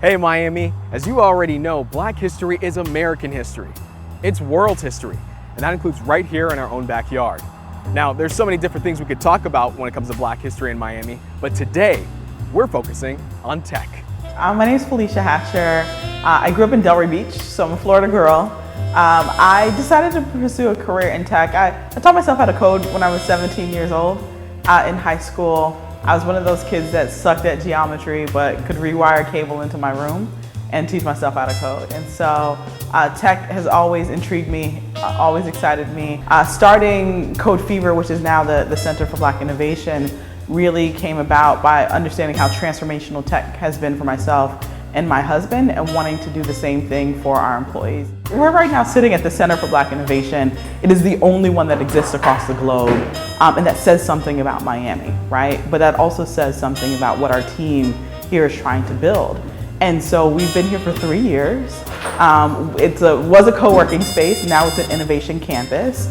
Hey Miami, as you already know, Black history is American history. It's world history, and that includes right here in our own backyard. Now, there's so many different things we could talk about when it comes to Black history in Miami, but today, we're focusing on tech. My name is Felecia. I grew up in Delray Beach, so I'm a Florida girl. I decided to pursue a career in tech. I taught myself how to code when I was 17 years old in high school. I was one of those kids that sucked at geometry but could rewire a cable into my room and teach myself how to code. And so tech has always intrigued me, always excited me. Starting Code Fever, which is now the Center for Black Innovation, really came about by understanding how transformational tech has been for myself and my husband, and wanting to do the same thing for our employees. We're right now sitting at the Center for Black Innovation. It is the only one that exists across the globe, and that says something about Miami, right? But that also says something about what our team here is trying to build. And so we've been here for 3 years. It was a co-working space, now it's an innovation campus.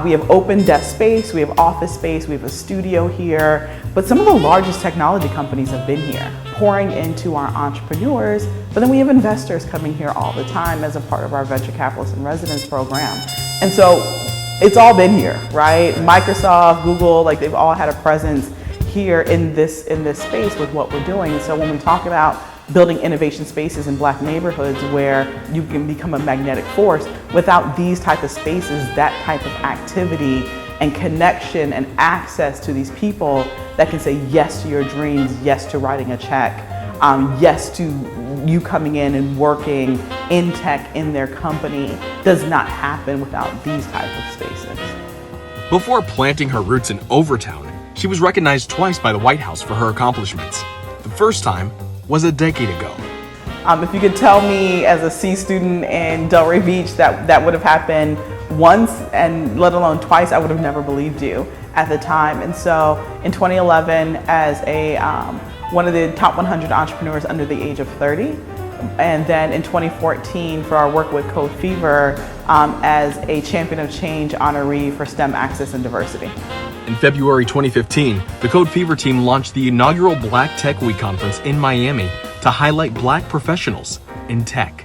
We have open desk space, we have office space, we have a studio here, but some of the largest technology companies have been here, pouring into our entrepreneurs, but then we have investors coming here all the time as a part of our Venture Capitalist in Residence program. And so it's all been here, right? Microsoft, Google, like they've all had a presence here in this space with what we're doing. And so when we talk about building innovation spaces in Black neighborhoods where you can become a magnetic force, without these type of spaces, that type of activity and connection and access to these people that can say yes to your dreams, yes to writing a check, yes to you coming in and working in tech in their company, does not happen without these type of spaces. Before planting her roots in Overtown, she was recognized twice by the White House for her accomplishments. The first time was a decade ago. If you could tell me as a C student in Delray Beach that would have happened once and let alone twice, I would have never believed you at the time. And so in 2011, as one of the top 100 entrepreneurs under the age of 30, and then in 2014 for our work with Code Fever as a Champion of Change honoree for STEM access and diversity. In February 2015, the Code Fever team launched the inaugural Black Tech Week conference in Miami to highlight Black professionals in tech.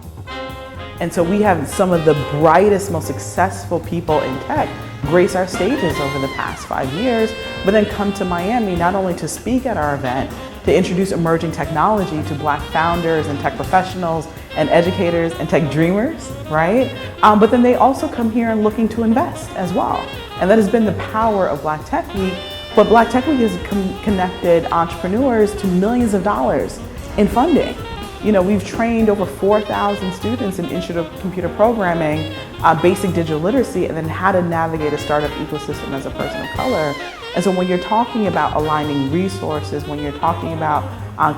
And so we have some of the brightest, most successful people in tech grace our stages over the past 5 years, but then come to Miami not only to speak at our event, to introduce emerging technology to Black founders and tech professionals and educators and tech dreamers, right? But then they also come here and looking to invest as well. And that has been the power of Black Tech Week. But Black Tech Week has connected entrepreneurs to millions of dollars in funding. You know, we've trained over 4,000 students in Institute of Computer Programming, basic digital literacy, and then how to navigate a startup ecosystem as a person of color. And so when you're talking about aligning resources, when you're talking about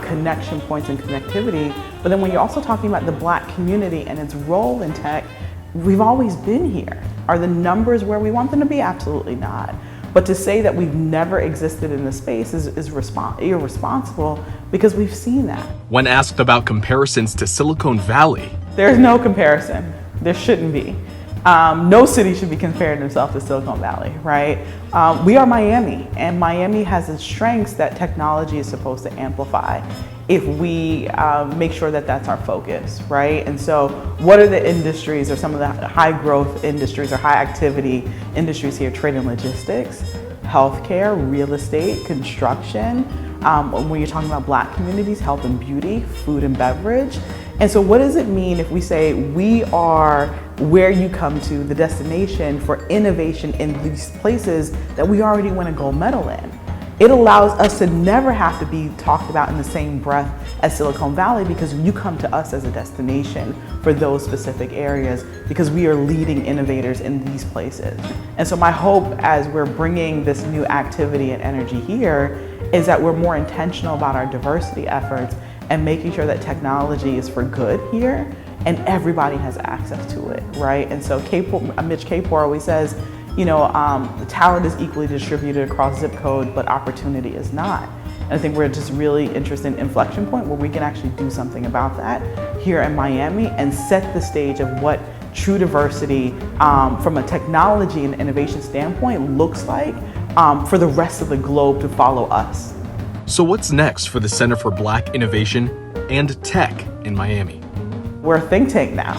connection points and connectivity, but then when you're also talking about the Black community and its role in tech, we've always been here. Are the numbers where we want them to be? Absolutely not. But to say that we've never existed in the space is irresponsible, because we've seen that. When asked about comparisons to Silicon Valley, there's no comparison. There shouldn't be. No city should be comparing themselves to Silicon Valley, right? We are Miami, and Miami has its strengths that technology is supposed to amplify if we make sure that that's our focus, right? And so what are the industries or some of the high growth industries or high activity industries here? Trade and logistics, healthcare, real estate, construction. When you're talking about Black communities, health and beauty, food and beverage. And so what does it mean if we say we are where you come to, the destination for innovation in these places that we already win a gold medal in? It allows us to never have to be talked about in the same breath as Silicon Valley, because you come to us as a destination for those specific areas, because we are leading innovators in these places. And so my hope as we're bringing this new activity and energy here is that we're more intentional about our diversity efforts and making sure that technology is for good here and everybody has access to it, right? And so Mitch Kapor always says, you know, the talent is equally distributed across zip code, but opportunity is not. And I think we're just really interested in inflection point where we can actually do something about that here in Miami and set the stage of what true diversity from a technology and innovation standpoint looks like for the rest of the globe to follow us. So what's next for the Center for Black Innovation? and tech in Miami. We're a think tank now.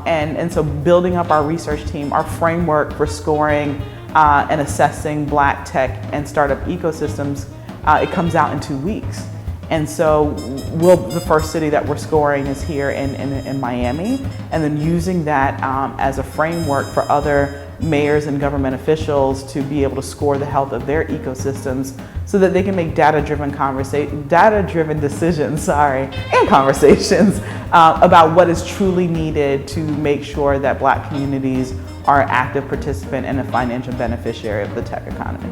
And so building up our research team, our framework for scoring and assessing Black tech and startup ecosystems, it comes out in 2 weeks. And so the first city that we're scoring is here in Miami, and then using that as a framework for other mayors and government officials to be able to score the health of their ecosystems so that they can make data-driven decisions, and conversations about what is truly needed to make sure that Black communities are an active participant and a financial beneficiary of the tech economy.